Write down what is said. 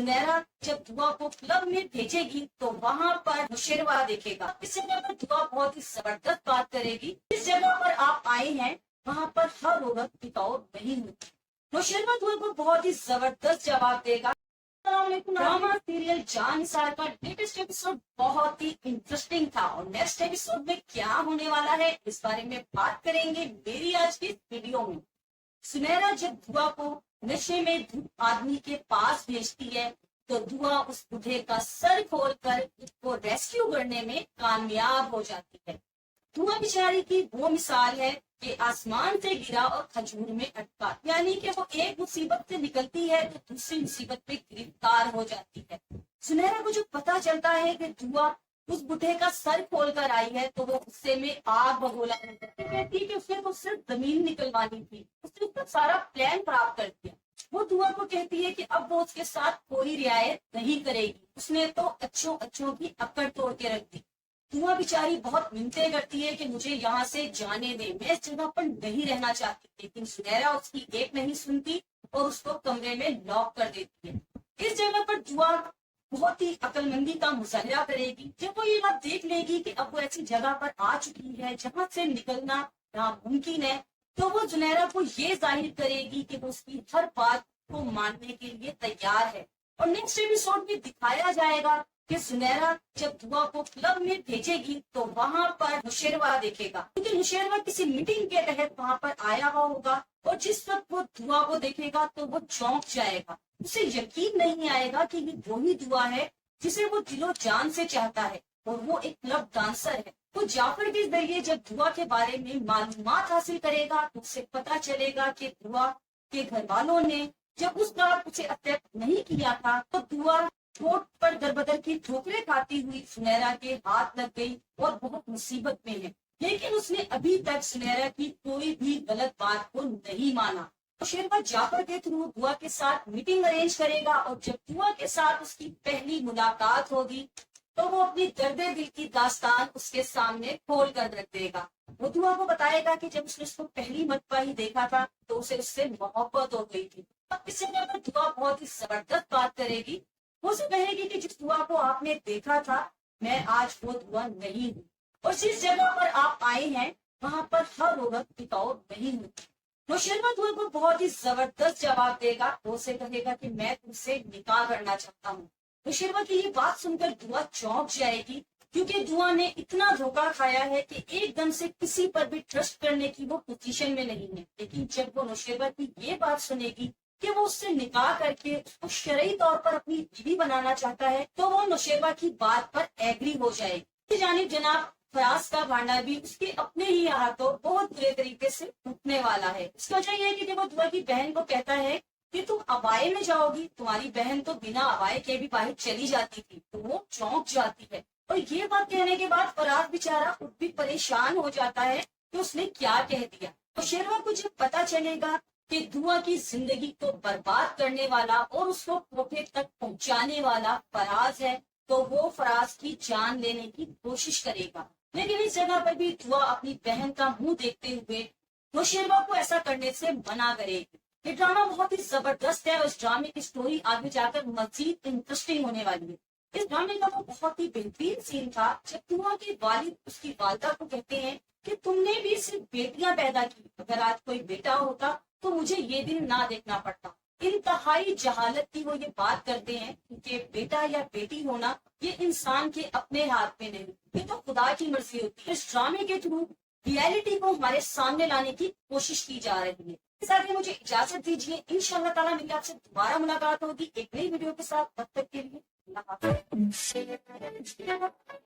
सुनैरा जब दुआ को क्लब में भेजेगी तो वहाँ पर नौशेरवा देखेगा। इस जगह पर दुआ बहुत ही जबरदस्त बात करेगी। इस जगह पर आप आए हैं, वहाँ पर हर औरत टिकाऊ नहीं होती। नौशेरवा दुआ को बहुत ही जबरदस्त जवाब देगा। ड्रामा सीरियल जान निसार का लेटेस्ट एपिसोड बहुत ही इंटरेस्टिंग था और नेक्स्ट एपिसोड में क्या होने वाला है इस बारे में बात करेंगे मेरी आज की वीडियो में। सुनैरा जब दुआ को नशे में धुत आदमी के पास भेजती है तो दुआ उस बूढ़े का सर खोलकर उसको रेस्क्यू करने में कामयाब हो जाती है। दुआ बेचारी की वो मिसाल है कि आसमान से गिरा और खजूर में अटका, यानी कि वो एक मुसीबत से निकलती है तो दूसरी मुसीबत पे गिरफ्तार हो जाती है। सुनैरा को जो पता चलता है कि दुआ उस बूढ़े का सर खोल कर आई है तो वो गुस्से में आग बगोला कहती है कि उसने तो सिर्फ जमीन निकलवानी थी, उसने उसका सारा प्लान खराब कर दिया। वो दुआ को कहती है कि अब वो उसके साथ कोई रियायत नहीं करेगी, उसने तो अच्छों अच्छों की अकड़ तोड़ के रख दी। दुआ बेचारी बहुत मिन्नतें करती है कि मुझे यहाँ से जाने दे, मैं इस जगह पर नहीं रहना चाहती, लेकिन सुनैरा उसकी एक नहीं सुनती और उसको कमरे में लॉक कर देती है। इस जगह पर दुआ बहुत ही अक्लमंदी का मुजाहरा करेगी। जब वो ये बात देख लेगी कि अब वो ऐसी जगह पर आ चुकी है जहाँ से निकलना नामुमकिन है, तो वो सुनैरा को ये जाहिर करेगी कि वो उसकी हर बात को मानने के लिए तैयार है। और नेक्स्ट एपिसोड में दिखाया जाएगा कि सुनैरा जब दुआ को क्लब में भेजेगी तो वहाँ पर नौशेरवा देखेगा, क्योंकि नौशेरवा किसी मीटिंग के तहत वहाँ पर आया हुआ होगा और जिस वक्त वो दुआ को देखेगा तो वो चौंक जाएगा। उसे यकीन नहीं आएगा कि ये वही दुआ है जिसे वो दिलो जान से चाहता है और वो एक क्लब डांसर है। तो जाफर के जरिए जब दुआ के बारे में मालूमात हासिल करेगा तो उसे पता चलेगा कि दुआ के घर वालों ने जब उस रात उसे अटैक नहीं किया था तो दुआ रोड पर दरबदर की ठोकरें खाती हुई सुनैरा के हाथ लग गई और बहुत मुसीबत में है, लेकिन उसने अभी तक सुनैरा की कोई भी गलत बात को नहीं माना। नौशेरवा जाफर के थ्रू दुआ के साथ मीटिंग अरेंज करेगा और जब दुआ के साथ उसकी पहली मुलाकात होगी तो वो अपनी दर्दे दिल की दास्तान उसके सामने खोल कर रख देगा। वो दुआ को बताएगा कि जब उसने उसको पहली मरतबा ही देखा था तो उसे उससे मोहब्बत हो गई थी। अब इस जगह पर दुआ बहुत ही जबरदस्त बात करेगी। वो उसे कहेगी कि जिस दुआ को आपने देखा था मैं आज वो दुआ नहीं हूँ और जिस जगह पर आप आए हैं वहाँ पर हर औरत टिकाऊ नहीं होती। नौशेरवा दुआ को बहुत ही जबरदस्त जवाब देगा। वो उसे कहेगा कि मैं तुमसे निकाह करना चाहता हूँ। नौशेरवा की ये बात सुनकर दुआ चौंक जाएगी, क्योंकि दुआ ने इतना धोखा खाया है कि एकदम से किसी पर भी ट्रस्ट करने की वो पोजीशन में नहीं है। लेकिन जब वो नौशेरवा की ये बात सुनेगी कि वो उससे निकाह करके उसको शरई तौर पर अपनी बीवी बनाना चाहता है तो वो नौशेरवा की बात पर एग्री हो जाएगी। जानिब जनाब फराज का भांडा भी उसके अपने ही हाथों बहुत बुरे तरीके से टूटने वाला है। इसकी वजह यह है कि जब वो दुआ की बहन को कहता है कि तुम अबाए में जाओगी, तुम्हारी बहन तो बिना अबाए के भी बाहर चली जाती थी, तो वो चौंक जाती है। और ये बात कहने के बाद फराज बेचारा खुद भी परेशान हो जाता है कि उसने क्या कह दिया। तो शेरवा को जब पता चलेगा कि दुआ की जिंदगी को बर्बाद करने वाला और उसको धोखे तक पहुंचाने वाला फराज है तो वो फराज की जान लेने की कोशिश करेगा। लेकिन इस जगह पर भी दुआ अपनी बहन का मुंह देखते हुए नौशेरवा को ऐसा करने से मना करेगी। ये ड्रामा बहुत ही जबरदस्त है और इस ड्रामे की स्टोरी आगे जाकर मजीद इंटरेस्टिंग होने वाली है। इस ड्रामे का वो बहुत ही बेहतरीन सीन था जब दुआ के वालिद उसकी वालदा को कहते हैं कि तुमने भी सिर्फ बेटियां पैदा की, अगर आज कोई बेटा होता तो मुझे ये दिन ना देखना पड़ता। इंतहाई जहालत की वो ये बात करते हैं कि बेटा या बेटी होना ये इंसान के अपने हाथ में नहीं, ये तो खुदा की मर्जी होती है। इस ड्रामे के थ्रू रियलिटी को हमारे सामने लाने की कोशिश की जा रही है। इस साथ ही मुझे इजाजत दीजिए, इंशाअल्लाह ताला मेरी आपसे दोबारा मुलाकात होगी एक नई वीडियो के साथ। तब तक के लिए अल्लाह हाफ़िज़।